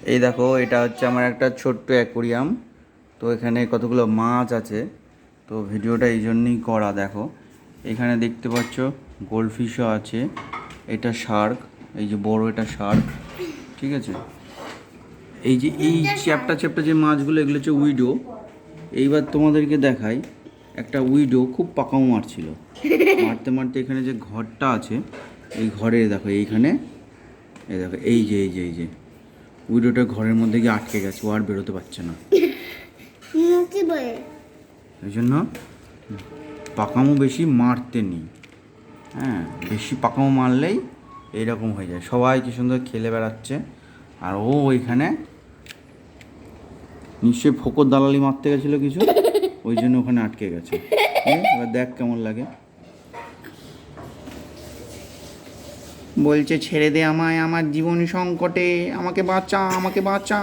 এই দেখো, এটা হচ্ছে আমার একটা ছোট্ট অ্যাকোরিয়াম। তো এখানে কতগুলো মাছ আছে। তো ভিডিওটা এই জন্যই করা। দেখো এখানে দেখতে পাচ্ছ গোল্ডফিশও আছে। এটা শার্ক, এই যে বড় এটা শার্ক, ঠিক আছে। এই যে এই চ্যাপ্টা চ্যাপ্টা যে মাছগুলো, এগুলো হচ্ছে উইডো। এইবার তোমাদেরকে দেখাই, একটা উইডো খুব পাকাও মারছিল। মারতে মারতে এখানে যে ঘরটা আছে, এই ঘরে দেখো এইখানে, এই দেখো এই যে উইডোটা ঘরের মধ্যে গিয়ে আটকে গেছে, ও আর বেরোতে পারছে না। এই জন্য পাকামো বেশি মারতে নেই। হ্যাঁ, বেশি পাকামো মারলেই এইরকম হয়ে যায়। সবাই কি সুন্দর খেলে বেড়াচ্ছে, আর ও ওইখানে নিশ্চয়ই ফোকর দালালি মারতে গেছিলো কিছু, ওই জন্য ওখানে আটকে গেছে। এবার দেখ কেমন লাগে। বলছে ছেড়ে দে আমায়, আমার জীবন সংকটে, আমাকে বাঁচা, আমাকে বাঁচা।